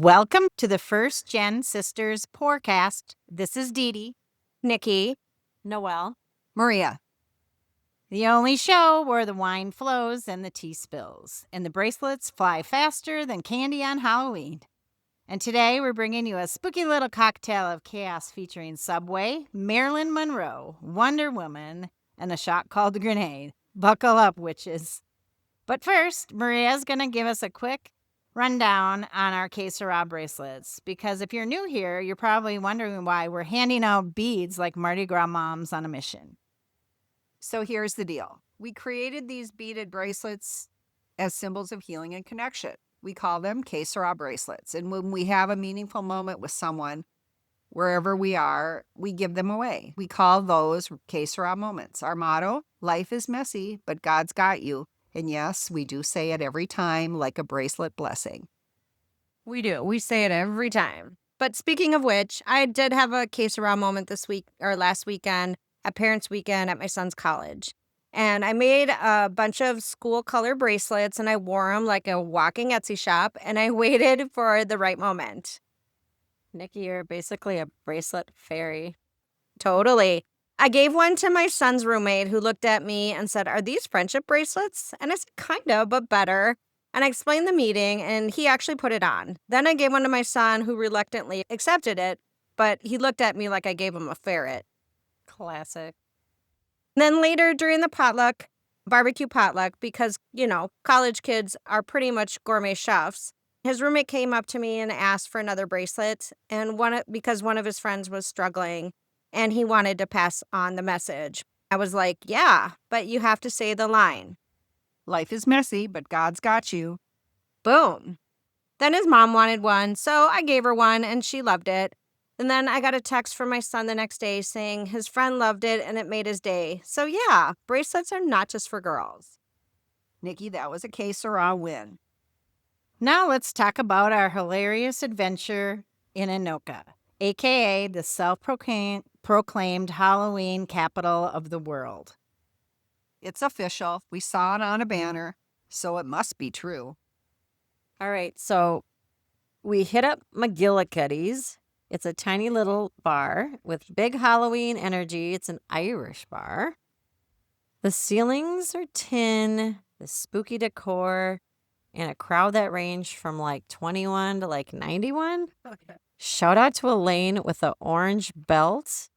Welcome to the First Gen Sisters PourCast. This is Dee Dee, Nikki, Noelle, Maria. the only show where the wine flows and the tea spills, and the bracelets fly faster than candy on Halloween. And today we're bringing you a spooky little cocktail of chaos featuring Subway, Marilyn Monroe, Wonder Woman, and a shot called Grenade. Buckle up, witches. But first, Maria's going to give us a quick rundown on our Que Sera bracelets, because if you're new here, you're probably wondering why we're handing out beads like Mardi Gras moms on a mission. So here's the deal. We created these beaded bracelets as symbols of healing and connection. We call them Que Sera bracelets. And when we have a meaningful moment with someone, wherever we are, we give them away. We call those Que Sera moments. Our motto, life is messy, but God's got you. And yes, we do say it every time like a bracelet blessing. we do. We say it every time. But speaking of which, I did have a Que Sera moment this week or last weekend at Parents' Weekend at my son's college. And I made a bunch of school color bracelets and I wore them like a walking Etsy shop and I waited for the right moment. Nikki, you're basically a bracelet fairy. Totally. I gave one to my son's roommate who looked at me and said, "Are these friendship bracelets?" And I said, "Kind of, but better." And I explained the meeting and he actually put it on. Then I gave one to my son who reluctantly accepted it, but he looked at me like I gave him a ferret. Classic. Then later during the barbecue potluck, because, college kids are pretty much gourmet chefs, his roommate came up to me and asked for another bracelet, and because one of his friends was struggling and he wanted to pass on the message. I was like, yeah, but you have to say the line. Life is messy, but God's got you. Boom. Then his mom wanted one, so I gave her one and she loved it. And then I got a text from my son the next day saying his friend loved it and it made his day. So yeah, bracelets are not just for girls. Nikki, that was a Que Sera win. Now let's talk about our hilarious adventure in Anoka, a.k.a. the self-proclaimed Halloween capital of the world. It's official. We saw it on a banner, so it must be true. All right, so we hit up MaGillyCuddy's. It's a tiny little bar with big Halloween energy. It's an Irish bar. The ceilings are tin, the spooky decor, and a crowd that ranged from like 21 to like 91. Okay. Shout out to Elaine with the orange belt,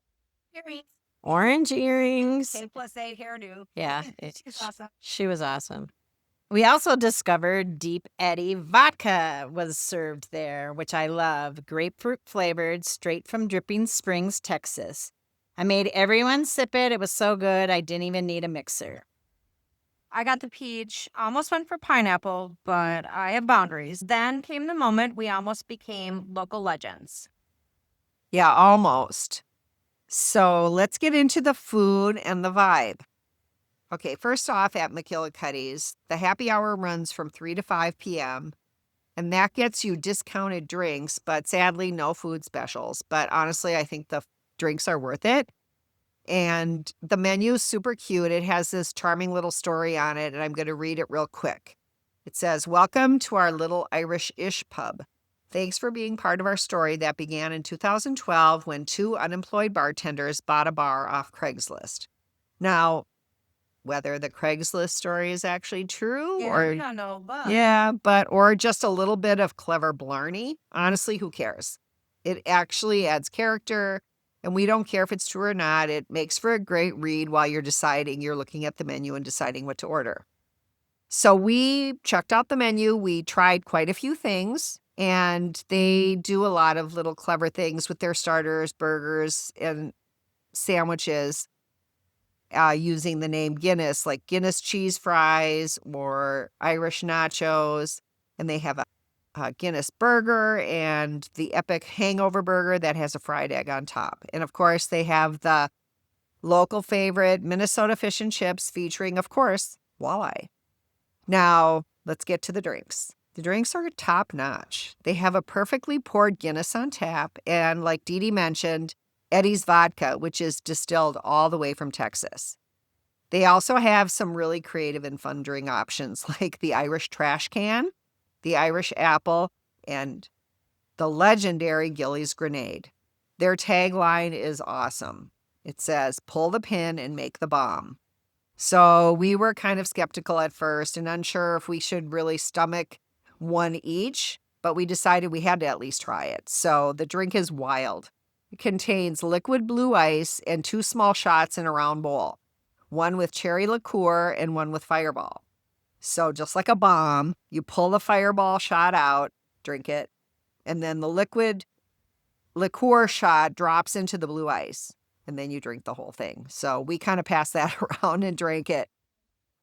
orange earrings. 10+8 hairdo. Yeah, She's awesome. she was awesome. We also discovered Deep Eddy vodka was served there, which I love. Grapefruit flavored, straight from Dripping Springs, Texas. I made everyone sip it. It was so good, I didn't even need a mixer. I got the peach, almost went for pineapple, but I have boundaries. Then came the moment we almost became local legends. Yeah, almost. So let's get into the food and the vibe. Okay, first off, at MaGillyCuddy's, the happy hour runs from 3 to 5 p.m., and that gets you discounted drinks, but sadly, no food specials. But honestly, I think the drinks are worth it. And the menu is super cute. It has this charming little story on it, and I'm going to read it real quick. It says, "Welcome to our little Irish-ish pub. Thanks for being part of our story that began in 2012 when 2 unemployed bartenders bought a bar off Craigslist." Now, whether the Craigslist story is actually true or just a little bit of clever blarney, honestly, who cares? It actually adds character, and we don't care if it's true or not. It makes for a great read while you're looking at the menu and deciding what to order. So we checked out the menu. We tried quite a few things, and they do a lot of little clever things with their starters, burgers, and sandwiches. Using the name Guinness, like Guinness cheese fries or Irish nachos. And they have a Guinness burger and the epic hangover burger that has a fried egg on top. And of course, they have the local favorite Minnesota fish and chips featuring, of course, walleye. Now, let's get to the drinks. The drinks are top notch. They have a perfectly poured Guinness on tap. And like Dee Dee mentioned, Eddie's vodka, which is distilled all the way from Texas. They also have some really creative and fun drink options like the Irish trash can, the Irish apple, and the legendary Gilly's grenade. Their tagline is awesome. It says, "Pull the pin and make the bomb." So we were kind of skeptical at first and unsure if we should really stomach one each, but we decided we had to at least try it. So the drink is wild. It contains liquid blue ice and 2 small shots in a round bowl, one with cherry liqueur and one with Fireball. So just like a bomb, you pull the Fireball shot out, drink it, and then the liquid liqueur shot drops into the blue ice, and then you drink the whole thing. So we kind of passed that around and drank it.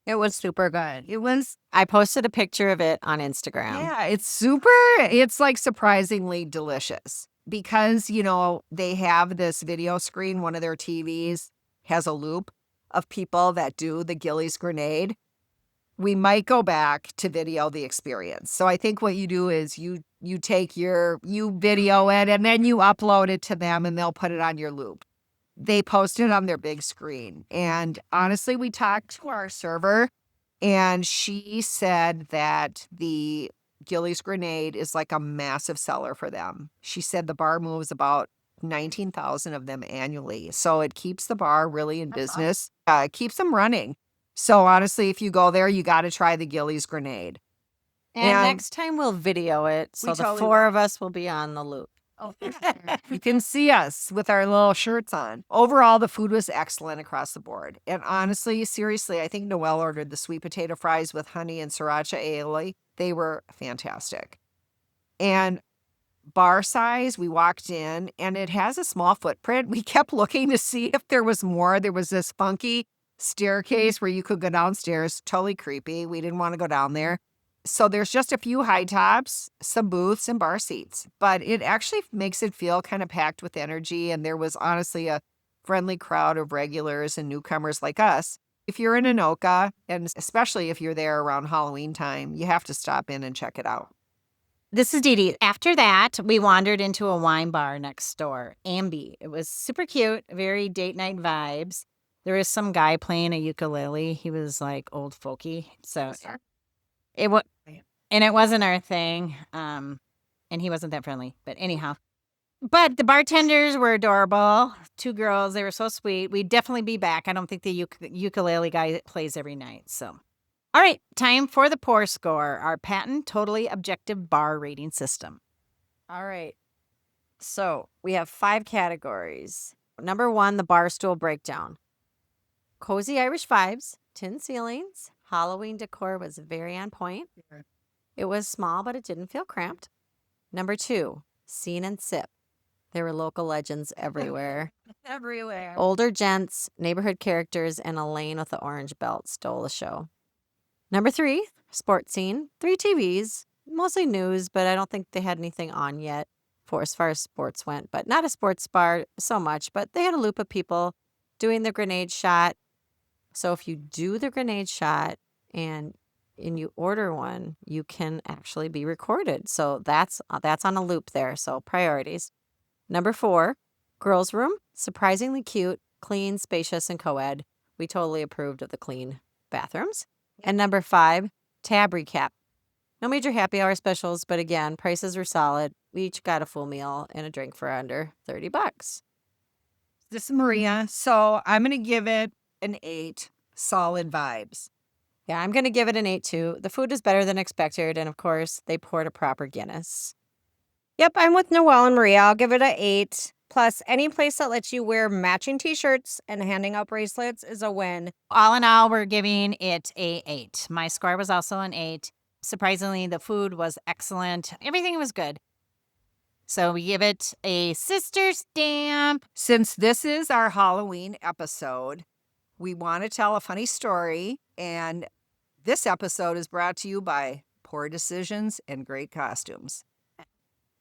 It was super good. It was, I posted a picture of it on Instagram. yeah, it's like surprisingly delicious because, they have this video screen. One of their TVs has a loop of people that do the Gilly's grenade. We might go back to video the experience. So I think what you do is you take you video it and then you upload it to them and they'll put it on your loop. They post it on their big screen. And honestly, we talked to our server and she said that the Gilly's grenade is like a massive seller for them. She said the bar moves about 19,000 of them annually. So it keeps the bar really in business. It keeps them running. So honestly, if you go there, you got to try the Gilly's grenade. And next time we'll video it, so We the totally 4 of us will be on the loop. Oh, you can see us with our little shirts on. Overall, the food was excellent across the board. And honestly, seriously, I think Noelle ordered the sweet potato fries with honey and sriracha aioli. They were fantastic. And bar size, we walked in and it has a small footprint. We kept looking to see if there was more. There was this funky staircase where you could go downstairs. Totally creepy. We didn't want to go down there. So there's just a few high tops, some booths, and bar seats. But it actually makes it feel kind of packed with energy. And there was honestly a friendly crowd of regulars and newcomers like us. If you're in Anoka, and especially if you're there around Halloween time, you have to stop in and check it out. This is Dee Dee. After that, we wandered into a wine bar next door, Ambi. It was super cute, very date night vibes. There was some guy playing a ukulele. He was like old folky. So it was, and it wasn't our thing. And he wasn't that friendly. But anyhow, but the bartenders were adorable. 2 girls, they were so sweet. We'd definitely be back. I don't think the ukulele guy plays every night. So, all right, time for the Pour Score, our patent, totally objective bar rating system. All right. So we have 5 categories. Number 1, the bar stool breakdown. Cozy Irish vibes, tin ceilings, Halloween decor was very on point. It was small, but it didn't feel cramped. Number 2, scene and sip. There were local legends everywhere. Everywhere. Older gents, neighborhood characters, and Elaine with the orange belt stole the show. Number 3, sports scene. 3 TVs, mostly news, but I don't think they had anything on yet for as far as sports went. But not a sports bar so much, but they had a loop of people doing the grenade shot. So if you do the grenade shot and you order one, you can actually be recorded. So that's on a loop there. So priorities. Number 4, girls' room. Surprisingly cute, clean, spacious, and co-ed. We totally approved of the clean bathrooms. And number 5, tab recap. No major happy hour specials, but again, prices were solid. We each got a full meal and a drink for under $30. This is Maria. So I'm going to give it an 8. Solid vibes. Yeah, I'm going to give it an 8 too. The food is better than expected. And of course, they poured a proper Guinness. Yep, I'm with Noelle and Maria. I'll give it an 8. Plus, any place that lets you wear matching t-shirts and handing out bracelets is a win. All in all, we're giving it a 8. My score was also an 8. Surprisingly, the food was excellent. Everything was good. So we give it a sister stamp. Since this is our Halloween episode, we want to tell a funny story. And this episode is brought to you by Poor Decisions and Great Costumes.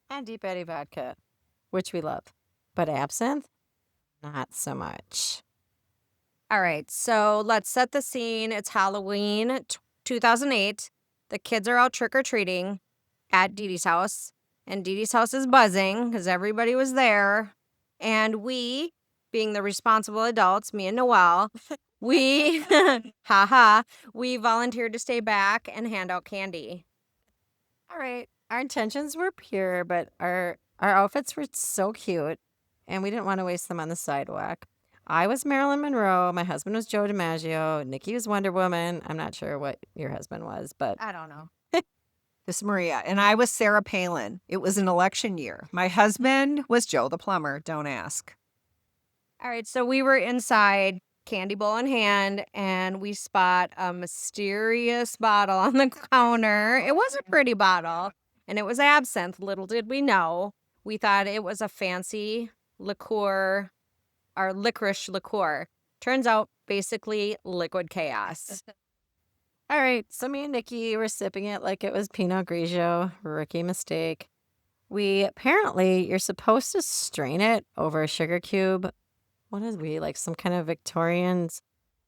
And Deep Eddy vodka, which we love. But absinthe, not so much. All right, so let's set the scene. It's Halloween 2008. The kids are out trick-or-treating at Dee Dee's house. And Dee Dee's house is buzzing because everybody was there. And we, being the responsible adults, me and Noelle, we, we volunteered to stay back and hand out candy. All right. Our intentions were pure, but our outfits were so cute, and we didn't want to waste them on the sidewalk. I was Marilyn Monroe. My husband was Joe DiMaggio. Nikki was Wonder Woman. I'm not sure what your husband was, but I don't know. This is Maria. And I was Sarah Palin. It was an election year. My husband was Joe the plumber. Don't ask. all right. So we were inside, candy bowl in hand, and we spot a mysterious bottle on the counter. It was a pretty bottle, and it was absinthe. Little did we know. We thought it was a fancy liqueur or licorice liqueur. Turns out, basically, liquid chaos. All right, so me and Nikki were sipping it like it was Pinot Grigio. Rookie mistake. You're supposed to strain it over a sugar cube. What is we, like some kind of Victorians?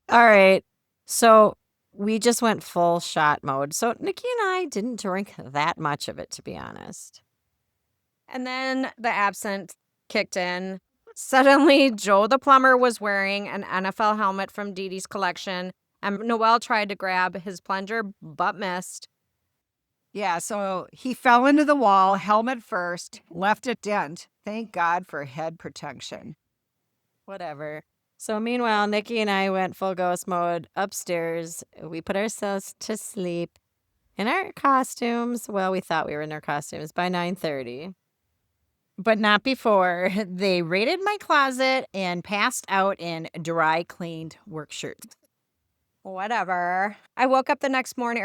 All right, so we just went full shot mode. So Nikki and I didn't drink that much of it, to be honest. And then the absinthe kicked in. Suddenly, Joe the plumber was wearing an NFL helmet from Dee Dee's collection, and Noel tried to grab his plunger, but missed. Yeah, so he fell into the wall, helmet first, left a dent. Thank God for head protection. Whatever. So meanwhile, Nikki and I went full ghost mode upstairs. We put ourselves to sleep in our costumes. Well, we thought we were in our costumes by 9:30. But not before. They raided my closet and passed out in dry-cleaned work shirts. Whatever. We woke up the next morning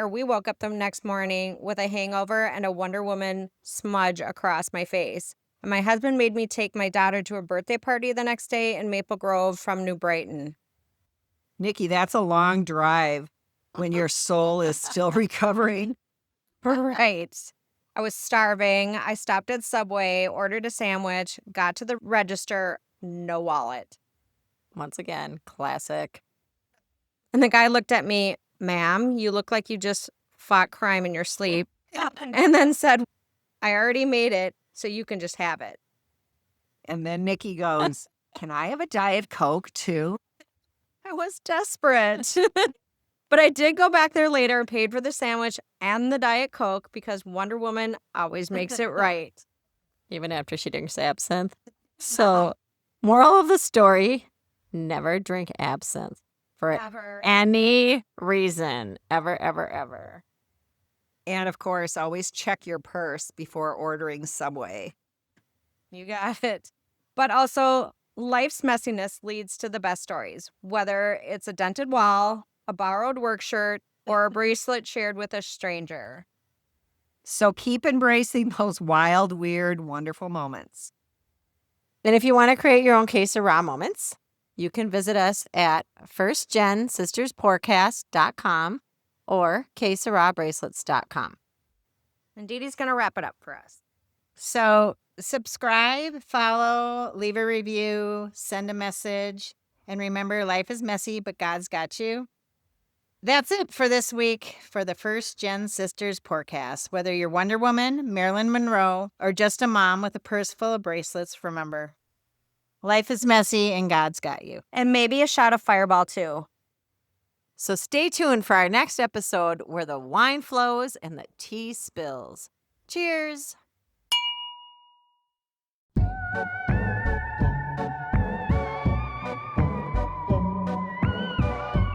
with a hangover and a Wonder Woman smudge across my face. And my husband made me take my daughter to a birthday party the next day in Maple Grove from New Brighton. Nikki, that's a long drive when your soul is still recovering. Right. I was starving. I stopped at Subway, ordered a sandwich, got to the register, no wallet. Once again, classic. And the guy looked at me, "Ma'am, you look like you just fought crime in your sleep." And then said, "I already made it, so you can just have it." And then Nikki goes, "Can I have a Diet Coke too?" I was desperate. But I did go back there later and paid for the sandwich and the Diet Coke because Wonder Woman always makes it right. Even after she drinks absinthe. So, moral of the story, never drink absinthe for Ever. any reason. Ever, ever, ever. And of course, always check your purse before ordering Subway. You got it. But also, life's messiness leads to the best stories, whether it's a dented wall, a borrowed work shirt, or a bracelet shared with a stranger. So keep embracing those wild, weird, wonderful moments. And if you want to create your own case of raw moments, you can visit us at firstgensisterspourcast.com or caseofrawbracelets.com. And Dee Dee's going to wrap it up for us. So subscribe, follow, leave a review, send a message. And remember, life is messy, but God's got you. That's it for this week for the First Gen Sisters PourCast. Whether you're Wonder Woman, Marilyn Monroe, or just a mom with a purse full of bracelets, remember, life is messy and God's got you. And maybe a shot of Fireball, too. So stay tuned for our next episode where the wine flows and the tea spills. Cheers.